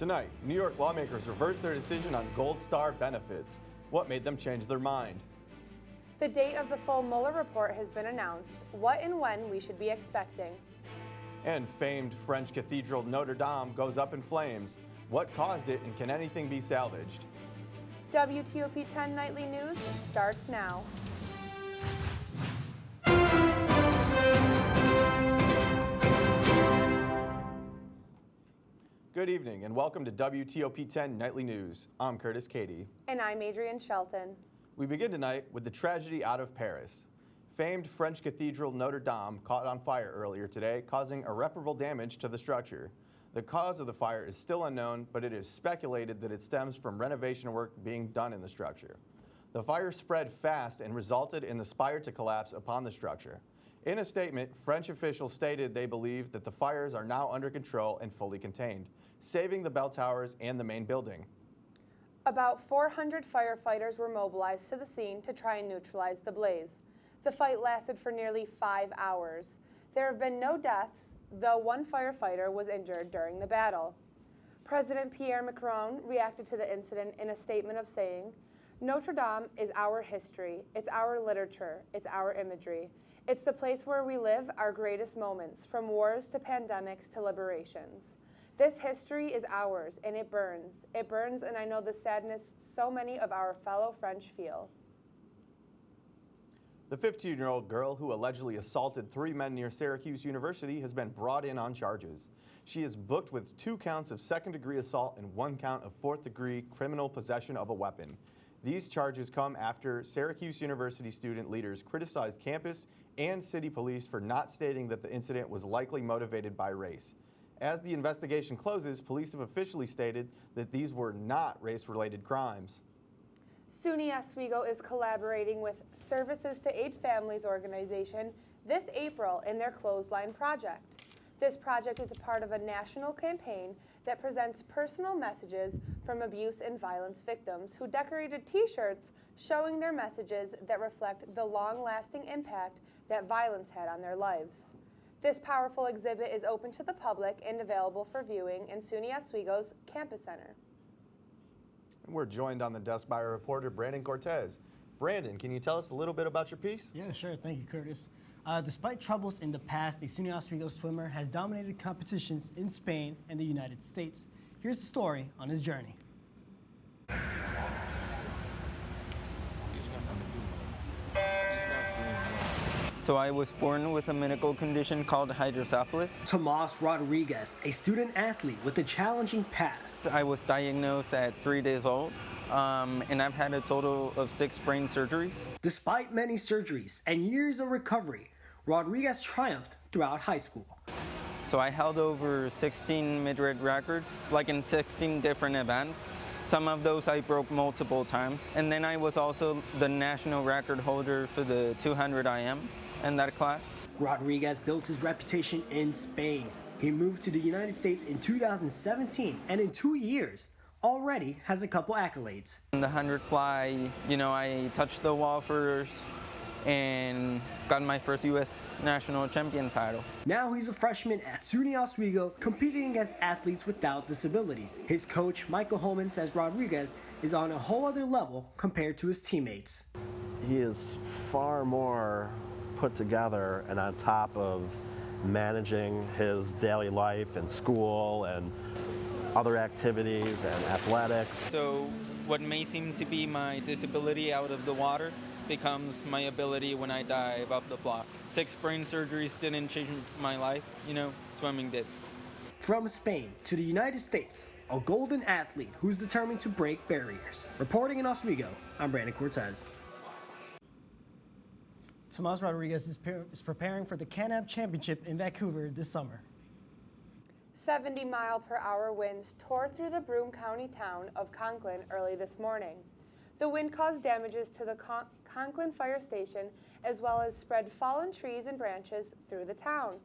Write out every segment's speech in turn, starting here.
Tonight, New York lawmakers reversed their decision on Gold Star benefits. What made them change their mind? The date of the full Mueller report has been announced. What and when we should be expecting. And famed French cathedral Notre Dame goes up in flames. What caused it, and can anything be salvaged? WTOP 10 Nightly News starts now. Good evening and welcome to WTOP 10 Nightly News. I'm Curtis Cady. And I'm Adrienne Shelton. We begin tonight with the tragedy out of Paris. Famed French cathedral Notre Dame caught on fire earlier today, causing irreparable damage to the structure. The cause of the fire is still unknown, but it is speculated that it stems from renovation work being done in the structure. The fire spread fast and resulted in the spire to collapse upon the structure. In a statement, French officials stated they believe that the fires are now under control and fully contained, saving the bell towers and the main building. About 400 firefighters were mobilized to the scene to try and neutralize the blaze. The fight lasted for nearly 5 hours. There have been no deaths, though one firefighter was injured during the battle. President Pierre Macron reacted to the incident in a statement of saying, "Notre Dame is our history, it's our literature, it's our imagery. It's the place where we live our greatest moments, from wars to pandemics to liberations. This history is ours, and it burns. It burns, and I know the sadness so many of our fellow French feel." The 15-year-old girl who allegedly assaulted 3 men near Syracuse University has been brought in on charges. She is booked with 2 counts of second-degree assault and 1 count of fourth-degree criminal possession of a weapon. These charges come after Syracuse University student leaders criticized campus and city police for not stating that the incident was likely motivated by race. As the investigation closes, police have officially stated that these were not race-related crimes. SUNY Oswego is collaborating with Services to Aid Families organization this April in their Clothesline project. This project is a part of a national campaign that presents personal messages from abuse and violence victims who decorated t-shirts showing their messages that reflect the long-lasting impact that violence had on their lives. This powerful exhibit is open to the public and available for viewing in SUNY Oswego's Campus Center. And we're joined on the desk by our reporter, Brandon Cortez. Brandon, can you tell us a little bit about your piece? Yeah, sure. Thank you, Curtis. Despite troubles in the past, the SUNY Oswego swimmer has dominated competitions in Spain and the United States. Here's the story on his journey. So I was born with a medical condition called hydrocephalus. Tomas Rodriguez, a student athlete with a challenging past. I was diagnosed at 3 days old, and I've had a total of 6 brain surgeries. Despite many surgeries and years of recovery, Rodriguez triumphed throughout high school. So I held over 16 mid-rate records, like in 16 different events. Some of those I broke multiple times. And then I was also the national record holder for the 200 IM in that class. Rodriguez built his reputation in Spain. He moved to the United States in 2017, and in 2 years, already has a couple accolades. In the 100 fly, I touched the wall first and got my first U.S. national champion title. Now he's a freshman at SUNY Oswego, competing against athletes without disabilities. His coach, Michael Holman, says Rodriguez is on a whole other level compared to his teammates. He is far more put together and on top of managing his daily life and school and other activities and athletics. So what may seem to be my disability out of the water becomes my ability when I dive off the block. 6 brain surgeries didn't change my life, swimming did. From Spain to the United States, a golden athlete who's determined to break barriers. Reporting in Oswego, I'm Brandon Cortez. Tomas Rodriguez is preparing for the Can-Am Championship in Vancouver this summer. 70-mile-per-hour winds tore through the Broome County town of Conklin early this morning. The wind caused damages to the Conklin Fire Station, as well as spread fallen trees and branches through the town.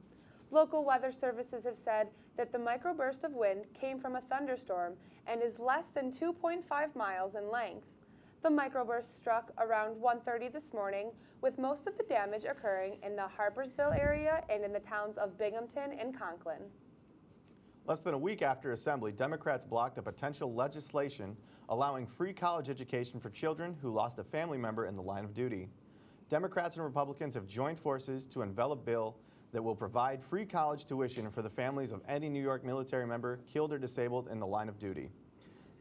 Local weather services have said that the microburst of wind came from a thunderstorm and is less than 2.5 miles in length. The microburst struck around 1:30 this morning, with most of the damage occurring in the Harpersville area and in the towns of Binghamton and Conklin. Less than a week after Assembly, Democrats blocked a potential legislation allowing free college education for children who lost a family member in the line of duty. Democrats and Republicans have joined forces to unveil a bill that will provide free college tuition for the families of any New York military member killed or disabled in the line of duty.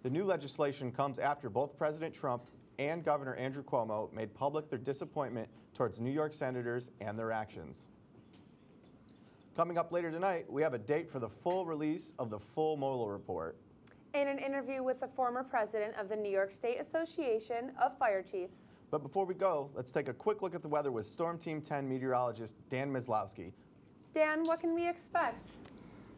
The new legislation comes after both President Trump and Governor Andrew Cuomo made public their disappointment towards New York senators and their actions. Coming up later tonight, we have a date for the full release of the full Mueller report. In an interview with the former president of the New York State Association of Fire Chiefs. But before we go, let's take a quick look at the weather with Storm Team 10 meteorologist Dan Mislowski. Dan, what can we expect?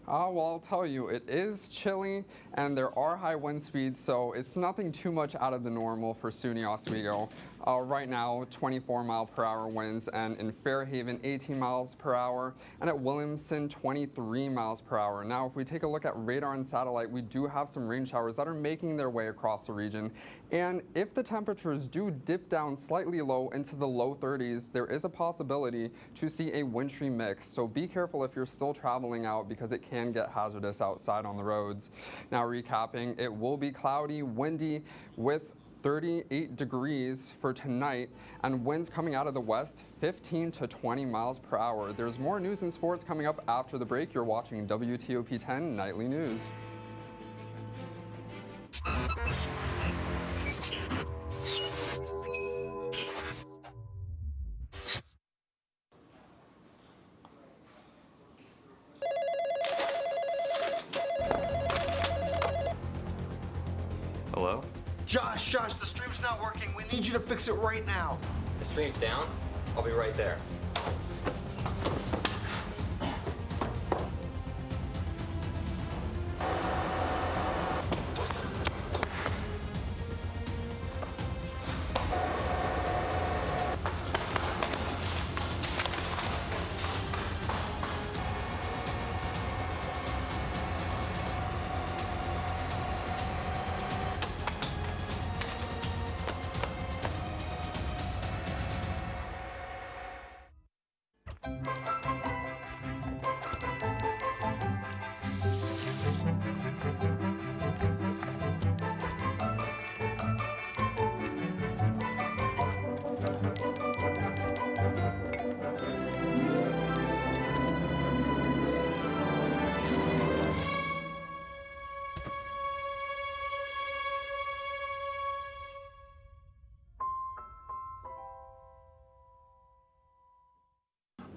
Well, I'll tell you, it is chilly and there are high wind speeds, so it's nothing too much out of the normal for SUNY Oswego. Right now, 24-mile-per-hour winds, and in Fairhaven, 18 miles per hour, and at Williamson, 23 miles per hour. Now, if we take a look at radar and satellite, we do have some rain showers that are making their way across the region. And if the temperatures do dip down slightly low into the low 30s, there is a possibility to see a wintry mix. So be careful if you're still traveling out, because it can get hazardous outside on the roads. Now, recapping, it will be cloudy, windy, with 38 degrees for tonight, and winds coming out of the west 15 to 20 miles per hour. There's more news and sports coming up after the break. You're watching WTOP 10 Nightly News. Hello? Josh, the stream's not working. We need you to fix it right now. The stream's down? I'll be right there.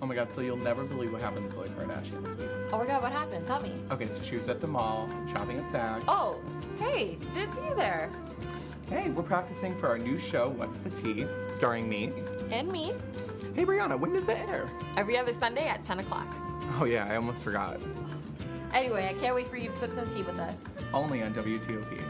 Oh my god, so you'll never believe what happened to Khloe Kardashian this week. Oh my god, what happened? Tell me. Okay, so she was at the mall, shopping at Saks. Oh, hey, didn't see you there. Hey, we're practicing for our new show, What's the Tea, starring me. And me. Hey Brianna, when does it air? Every other Sunday at 10 o'clock. Oh yeah, I almost forgot. Anyway, I can't wait for you to sip some tea with us. Only on WTOP.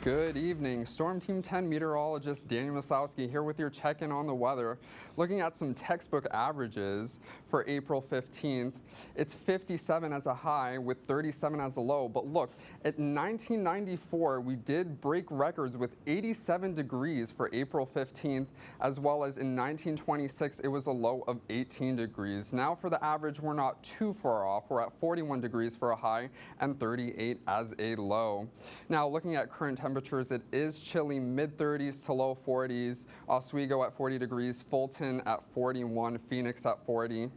Good evening. Storm Team 10 meteorologist Daniel Masowski here with your check-in on the weather. Looking at some textbook averages for April 15th. It's 57 as a high with 37 as a low. But look, at 1994, we did break records with 87 degrees for April 15th, as well as in 1926, it was a low of 18 degrees. Now for the average, we're not too far off. We're at 41 degrees for a high and 38 as a low. Now looking at current temperatures, it is chilly, mid-30s to low 40s. Oswego at 40 degrees, Fulton at 41, Phoenix at 40.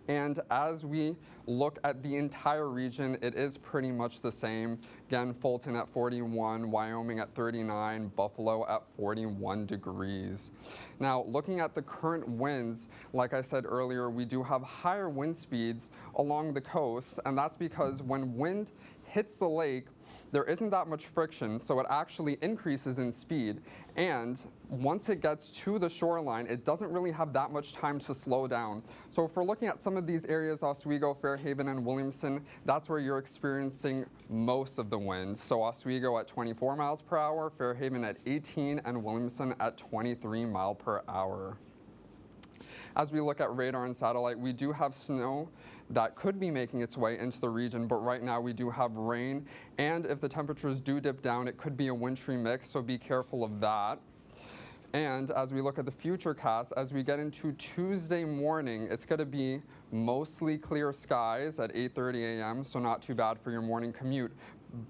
And as we look at the entire region, it is pretty much the same. Again, Fulton at 41, Wyoming at 39, Buffalo at 41 degrees. Now, looking at the current winds, like I said earlier, we do have higher wind speeds along the coast, and that's because when wind hits the lake, there isn't that much friction, so it actually increases in speed. And once it gets to the shoreline, it doesn't really have that much time to slow down. So if we're looking at some of these areas, Oswego, Fairhaven, and Williamson, that's where you're experiencing most of the wind. So Oswego at 24 miles per hour, Fairhaven at 18, and Williamson at 23 miles per hour. As we look at radar and satellite, we do have snow that could be making its way into the region, but right now we do have rain, and if the temperatures do dip down, it could be a wintry mix, so be careful of that. And as we look at the future cast, as we get into Tuesday morning, it's going to be mostly clear skies at 8:30 a.m., so not too bad for your morning commute.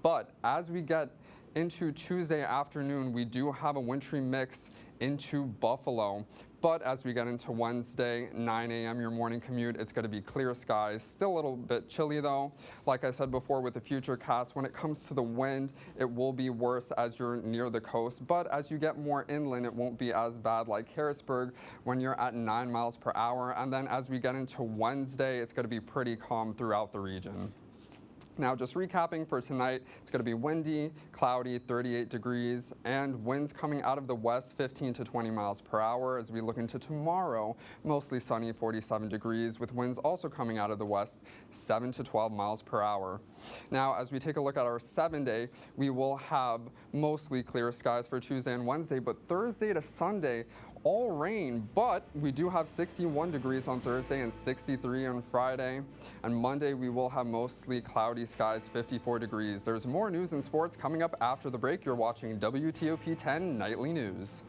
But as we get into Tuesday afternoon, we do have a wintry mix into Buffalo. But as we get into Wednesday, 9 a.m., your morning commute, it's going to be clear skies. Still a little bit chilly, though. Like I said before with the future cast, when it comes to the wind, it will be worse as you're near the coast. But as you get more inland, it won't be as bad like Harrisburg when you're at 9 miles per hour. And then as we get into Wednesday, it's going to be pretty calm throughout the region. Now, just recapping for tonight, it's going to be windy, cloudy, 38 degrees, and winds coming out of the west, 15 to 20 miles per hour. As we look into tomorrow, mostly sunny, 47 degrees, with winds also coming out of the west, 7 to 12 miles per hour. Now, as we take a look at our 7-day, we will have mostly clear skies for Tuesday and Wednesday, but Thursday to Sunday, all rain, but we do have 61 degrees on Thursday and 63 on Friday. And Monday, we will have mostly cloudy skies, 54 degrees. There's more news and sports coming up after the break. You're watching WTOP 10 Nightly News.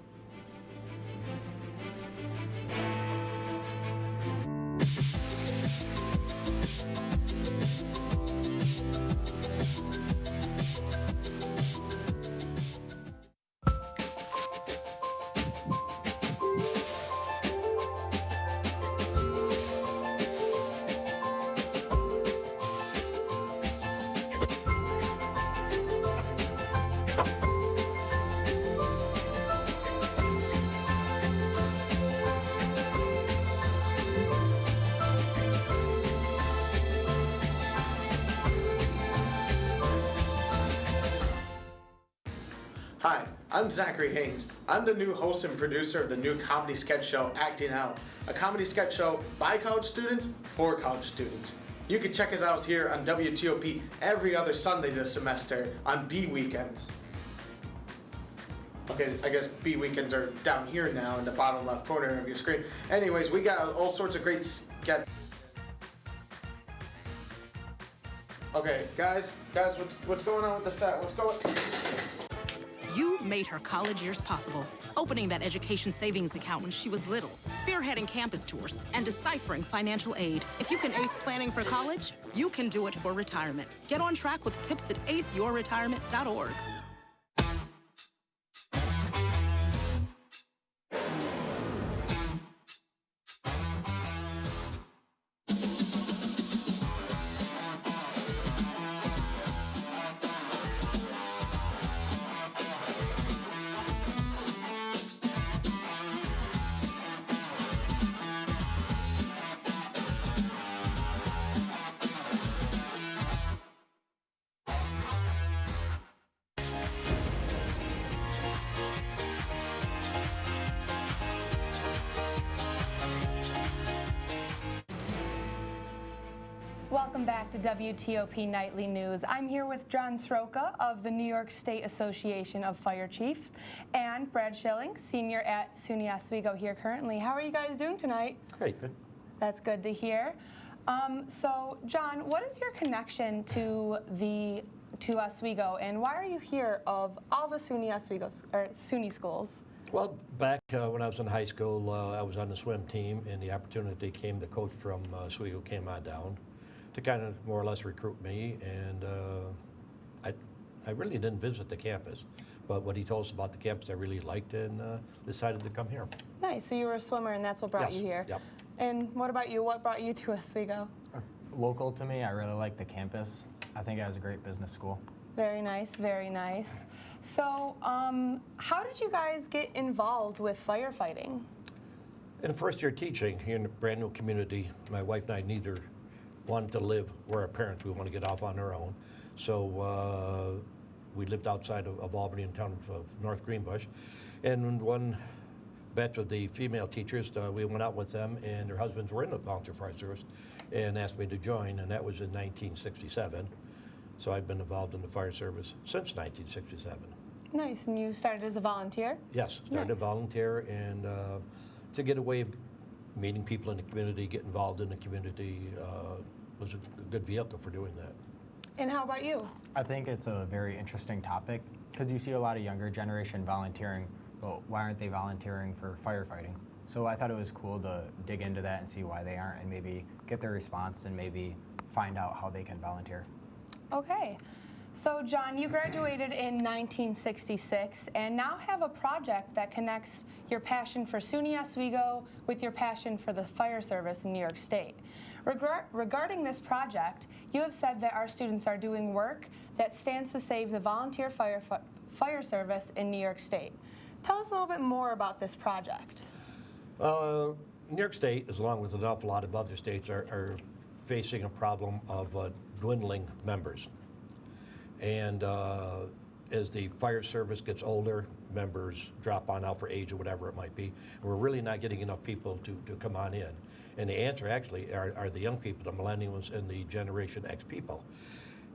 Hi, I'm Zachary Haynes. I'm the new host and producer of the new comedy sketch show, Acting Out, a comedy sketch show by college students for college students. You can check us out here on WTOP every other Sunday this semester on B weekends. Okay, I guess B weekends are down here now in the bottom left corner of your screen. Anyways, we got all sorts of great sketch. Okay, guys, what's going on with the set? What's going? You made her college years possible, opening that education savings account when she was little, spearheading campus tours, and deciphering financial aid. If you can ace planning for college, you can do it for retirement. Get on track with tips at aceyourretirement.org. Welcome back to WTOP Nightly News. I'm here with John Sroka of the New York State Association of Fire Chiefs and Brad Schilling, senior at SUNY Oswego here currently. How are you guys doing tonight? Great, good. That's good to hear. So, John, what is your connection to Oswego, and why are you here of all the SUNY schools? Well, back when I was in high school, I was on the swim team, and the opportunity came. The coach from Oswego came on down to kind of more or less recruit me, and I really didn't visit the campus, but what he told us about the campus I really liked, and decided to come here. Nice, so you were a swimmer and that's what brought you here. Yep. And what about you? What brought you to Oswego? Local to me, I really like the campus. I think it has a great business school. Very nice, very nice. So how did you guys get involved with firefighting? In first year teaching here in a brand new community, my wife and I neither wanted to live where our parents, we want to get off on our own. So we lived outside of Albany in town of North Greenbush. And one batch of the female teachers, we went out with them, and their husbands were in the volunteer fire service and asked me to join, and that was in 1967. So I've been involved in the fire service since 1967. Nice. And you started as a volunteer? Yes, started a volunteer, and to get a way of meeting people in the community, get involved in the community, was a good vehicle for doing that. And how about you? I think it's a very interesting topic because you see a lot of younger generation volunteering, but why aren't they volunteering for firefighting? So I thought it was cool to dig into that and see why they aren't and maybe get their response and maybe find out how they can volunteer. Okay. So John, you graduated in 1966 and now have a project that connects your passion for SUNY Oswego with your passion for the fire service in New York State. Regarding this project, you have said that our students are doing work that stands to save the volunteer fire service in New York State. Tell us a little bit more about this project. New York State, along with an awful lot of other states, are facing a problem of dwindling members. And as the fire service gets older, members drop on out for age or whatever it might be. We're really not getting enough people to come on in. And the answer actually are the young people, the millennials and the Generation X people.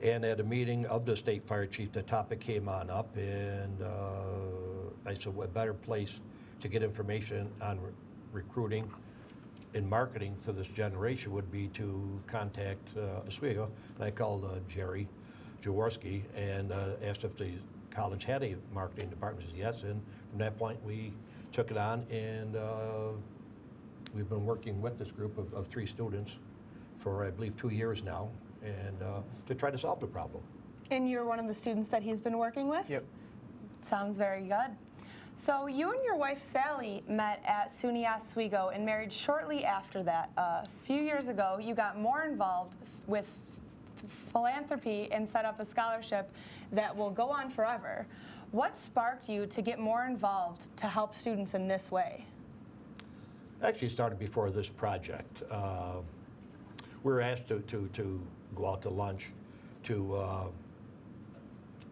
And at a meeting of the state fire chief, the topic came on up, and I said, a better place to get information on recruiting and marketing to this generation would be to contact Oswego. And I called Jerry Jaworski and asked if the college had a marketing department. He said yes, and from that point we took it on, and we've been working with this group of 3 students for, I believe, 2 years now, and to try to solve the problem. And you're one of the students that he's been working with? Yep. Sounds very good. So you and your wife Sally met at SUNY Oswego and married shortly after that. A few years ago, you got more involved with philanthropy and set up a scholarship that will go on forever. What sparked you to get more involved to help students in this way? Actually started before this project. We were asked to go out to lunch to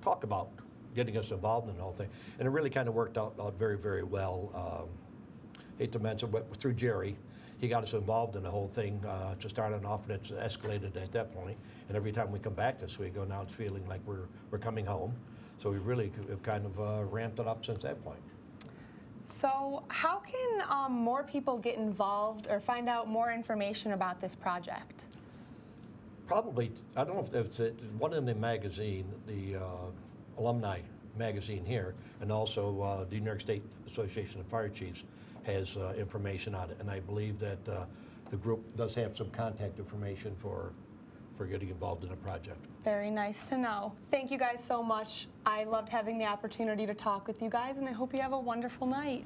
talk about getting us involved in the whole thing. And it really kind of worked out very, very well. Hate to mention, but through Jerry, he got us involved in the whole thing to start on off, and it's escalated at that point. And every time we come back to Oswego, now it's feeling like we're coming home. So we've really kind of ramped it up since that point. So how can more people get involved or find out more information about this project? Probably, I don't know if it's one in the magazine, the alumni magazine here, and also the New York State Association of Fire Chiefs has information on it. And I believe that the group does have some contact information for getting involved in a project. Very nice to know. Thank you guys so much. I loved having the opportunity to talk with you guys, and I hope you have a wonderful night.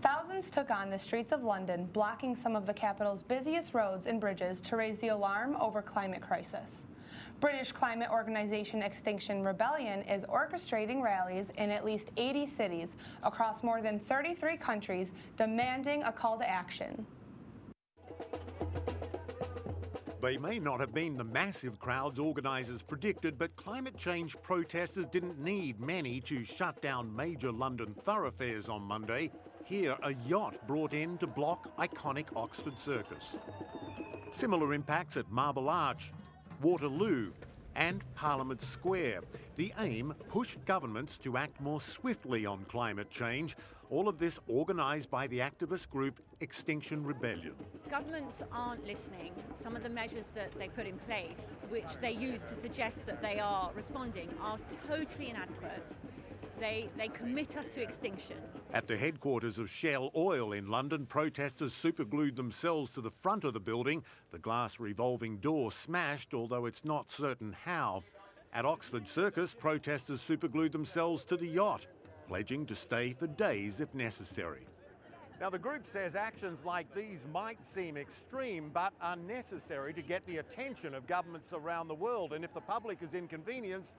Thousands took on the streets of London, blocking some of the capital's busiest roads and bridges to raise the alarm over climate crisis. British climate organization Extinction Rebellion is orchestrating rallies in at least 80 cities across more than 33 countries, demanding a call to action. They may not have been the massive crowds organisers predicted, but climate change protesters didn't need many to shut down major London thoroughfares on Monday. Here, a yacht brought in to block iconic Oxford Circus. Similar impacts at Marble Arch, Waterloo and Parliament Square. The aim, push governments to act more swiftly on climate change. All of this organised by the activist group Extinction Rebellion. Governments aren't listening. Some of the measures that they put in place, which they use to suggest that they are responding, are totally inadequate. They commit us to extinction. At the headquarters of Shell Oil in London, protesters superglued themselves to the front of the building. The glass revolving door smashed, although it's not certain how. At Oxford Circus, protesters superglued themselves to the yacht, pledging to stay for days if necessary. Now, the group says actions like these might seem extreme, but are necessary to get the attention of governments around the world. And if the public is inconvenienced,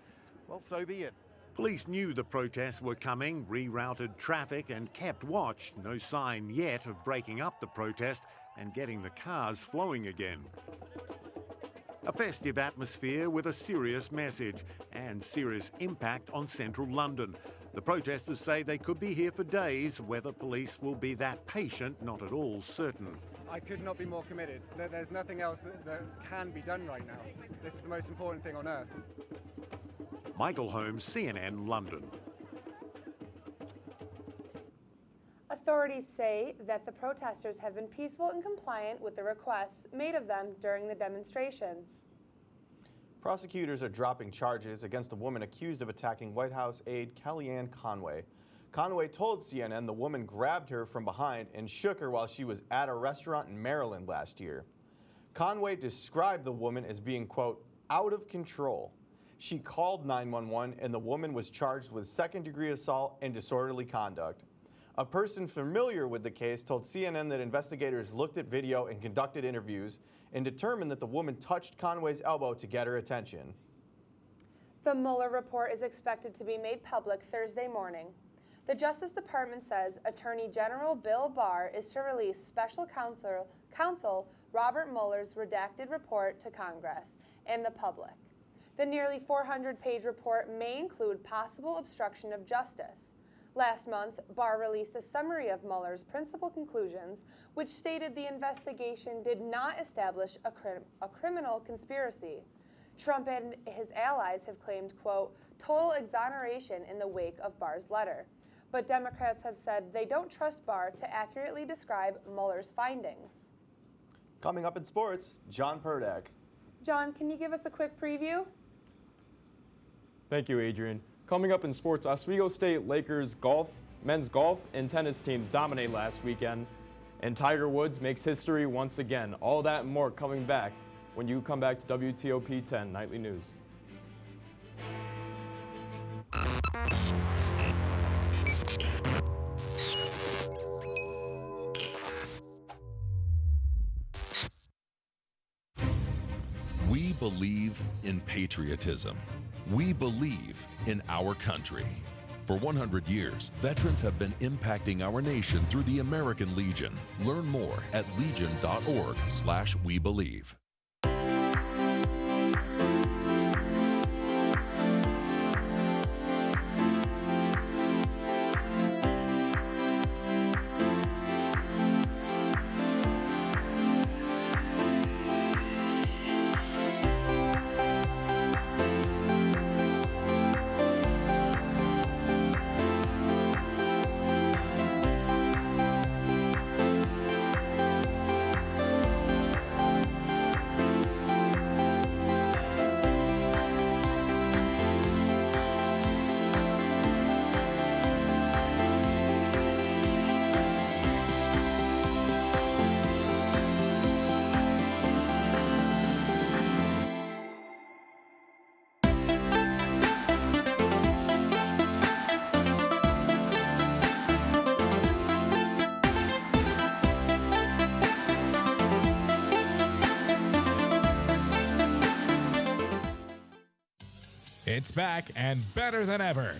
well, so be it. Police knew the protests were coming, rerouted traffic and kept watch. No sign yet of breaking up the protest and getting the cars flowing again. A festive atmosphere with a serious message and serious impact on central London. The protesters say they could be here for days. Whether police will be that patient, not at all certain. I could not be more committed. There's nothing else that can be done right now. This is the most important thing on earth. Michael Holmes, CNN, London. Authorities say that the protesters have been peaceful and compliant with the requests made of them during the demonstrations. Prosecutors are dropping charges against a woman accused of attacking White House aide Kellyanne Conway. Conway told CNN the woman grabbed her from behind and shook her while she was at a restaurant in Maryland last year. Conway described the woman as being, quote, out of control. She called 911 and the woman was charged with second-degree assault and disorderly conduct. A person familiar with the case told CNN that investigators looked at video and conducted interviews and determined that the woman touched Conway's elbow to get her attention. The Mueller report is expected to be made public Thursday morning. The Justice Department says Attorney General Bill Barr is to release Special Counsel Robert Mueller's redacted report to Congress and the public. The nearly 400-page report may include possible obstruction of justice. Last month, Barr released a summary of Mueller's principal conclusions, which stated the investigation did not establish a criminal conspiracy. Trump and his allies have claimed, quote, total exoneration in the wake of Barr's letter. But Democrats have said they don't trust Barr to accurately describe Mueller's findings. Coming up in sports, John Purdak. John, can you give us a quick preview? Thank you, Adrian. Coming up in sports, Oswego State Lakers men's golf and tennis teams dominate last weekend, and Tiger Woods makes history once again. All that and more coming back when you come back to WTOP 10 Nightly News. We believe in patriotism. We believe in our country. For 100 years, veterans have been impacting our nation through the American Legion. Learn more at legion.org/webelieve. It's back and better than ever.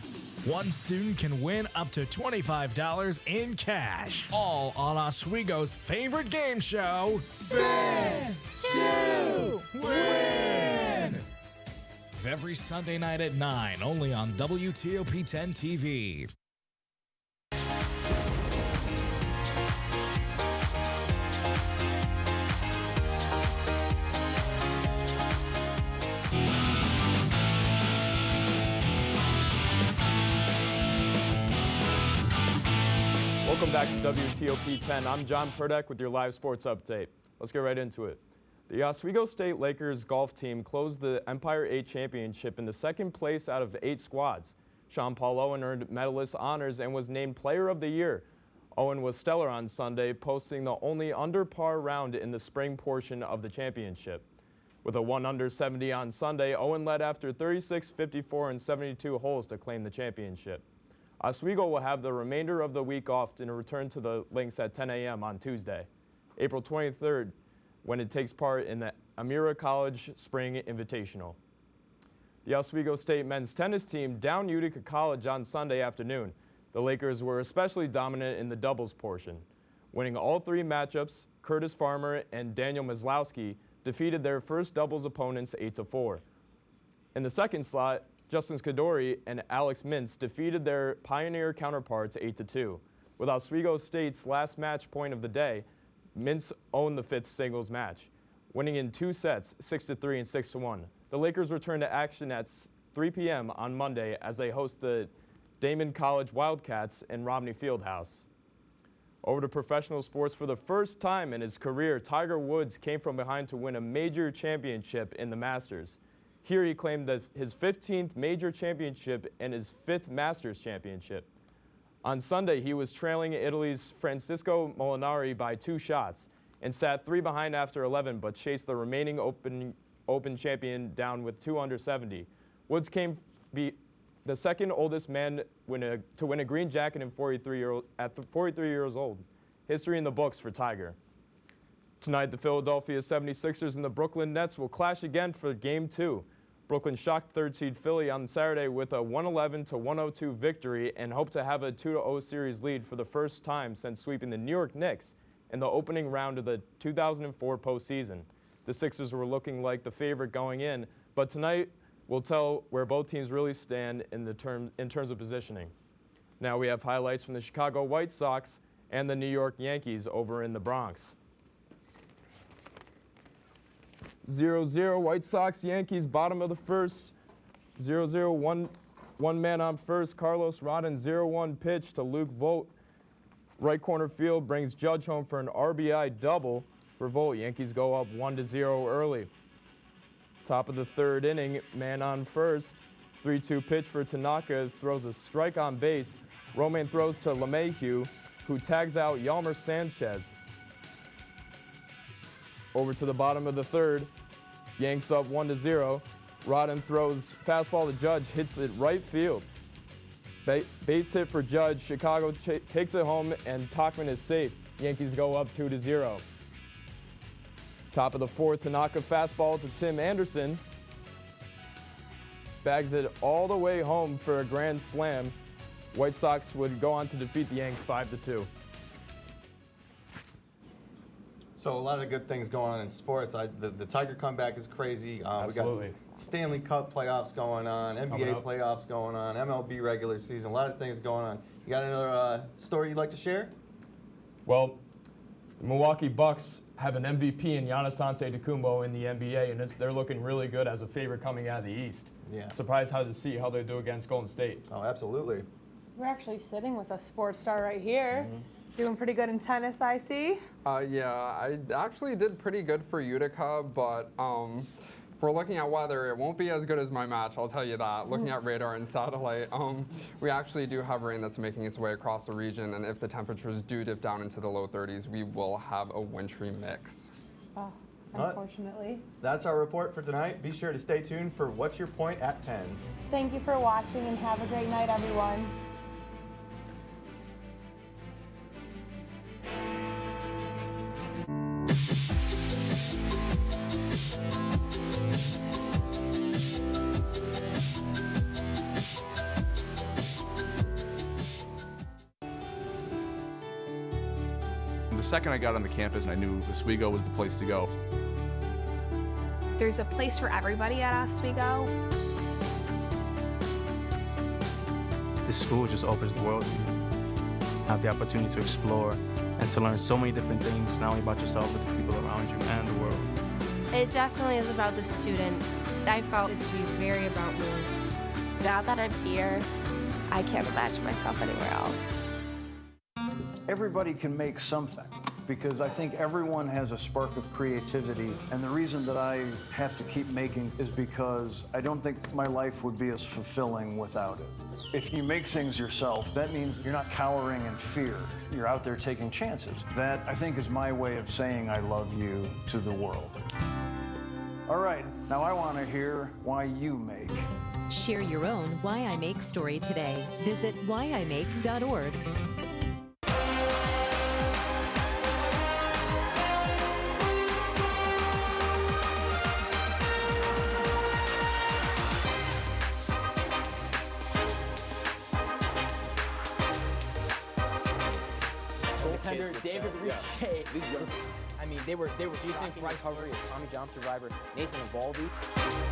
One student can win up to $25 in cash. All on Oswego's favorite game show, Spin to Win! Every Sunday night at 9, only on WTOP 10 TV. Welcome back to WTOP 10. I'm John Purdak with your live sports update. Let's get right into it. The Oswego State Lakers golf team closed the Empire 8 Championship in the second place out of 8 squads. Sean Paul Owen earned medalist honors and was named Player of the Year. Owen was stellar on Sunday, posting the only under par round in the spring portion of the championship. With a 1 under 70 on Sunday, Owen led after 36, 54, and 72 holes to claim the championship. Oswego will have the remainder of the week off and return to the links at 10 a.m. on Tuesday, April 23rd, when it takes part in the Amira College Spring Invitational. The Oswego State men's tennis team downed Utica College on Sunday afternoon. The Lakers were especially dominant in the doubles portion. Winning all 3 matchups, Curtis Farmer and Daniel Maslowski defeated their first doubles opponents 8-4. In the second slot, Justin Skidori and Alex Mintz defeated their Pioneer counterparts 8-2. With Oswego State's last match point of the day, Mintz owned the fifth singles match, winning in 2 sets, 6-3 and 6-1. The Lakers return to action at 3 p.m. on Monday as they host the Damon College Wildcats in Romney Fieldhouse. Over to professional sports. For the first time in his career, Tiger Woods came from behind to win a major championship in the Masters. Here he claimed that his 15th major championship and his 5th Masters championship. On Sunday, he was trailing Italy's Francisco Molinari by 2 shots and sat 3 behind after 11, but chased the remaining Open champion down with 2 under 70. Woods came be the second oldest man to win a green jacket at 43 years old. History in the books for Tiger. Tonight, the Philadelphia 76ers and the Brooklyn Nets will clash again for Game 2. Brooklyn shocked third-seed Philly on Saturday with a 111-102 victory and hope to have a 2-0 series lead for the first time since sweeping the New York Knicks in the opening round of the 2004 postseason. The Sixers were looking like the favorite going in, but tonight will tell where both teams really stand in terms of positioning. Now we have highlights from the Chicago White Sox and the New York Yankees over in the Bronx. 0-0 White Sox, Yankees, bottom of the first. 0-0, one man on first. Carlos Rodon, 0-1 pitch to Luke Vogt. Right corner field brings Judge home for an RBI double for Vogt. Yankees go up 1-0 early. Top of the third inning, man on first. 3-2 pitch for Tanaka, throws a strike on base. Roman throws to LeMahieu, who tags out Yalmer Sanchez. Over to the bottom of the third, Yanks up 1-0. Rodden throws fastball to Judge, hits it right field. Base hit for Judge. Chicago takes it home, and Tauchman is safe. Yankees go up 2-0. Top of the fourth, Tanaka fastball to Tim Anderson. Bags it all the way home for a grand slam. White Sox would go on to defeat the Yanks 5-2. So a lot of good things going on in sports. The Tiger comeback is crazy. Absolutely. We got Stanley Cup playoffs going on, NBA playoffs going on, MLB regular season, a lot of things going on. You got another story you'd like to share? Well, the Milwaukee Bucks have an MVP in Giannis Antetokounmpo in the NBA, and they're looking really good as a favorite coming out of the East. Yeah. Surprised to see how they do against Golden State. Oh, absolutely. We're actually sitting with a sports star right here. Doing pretty good in tennis, I see. Yeah, I actually did pretty good for Utica, but if we're looking at weather, it won't be as good as my match, I'll tell you that. Looking at radar and satellite, we actually do have rain that's making its way across the region, and if the temperatures do dip down into the low 30s, we will have a wintry mix. Oh, unfortunately. That's our report for tonight. Be sure to stay tuned for What's Your Point at 10. Thank you for watching, and have a great night, everyone. The second I got on the campus, I knew Oswego was the place to go. There's a place for everybody at Oswego. This school just opens the world to you. Have the opportunity to explore and to learn so many different things, not only about yourself, but the people around you and the world. It definitely is about the student. I felt it to be very about me. Now that I'm here, I can't imagine myself anywhere else. Everybody can make something, because I think everyone has a spark of creativity, and the reason that I have to keep making is because I don't think my life would be as fulfilling without it. If you make things yourself, that means you're not cowering in fear. You're out there taking chances. That, I think, is my way of saying I love you to the world. All right, now I want to hear why you make. Share your own Why I Make story today. Visit whyimake.org. David Richey. I mean, they were. Do you think Bryce Harvey, Tommy John survivor, Nathan Eovaldi?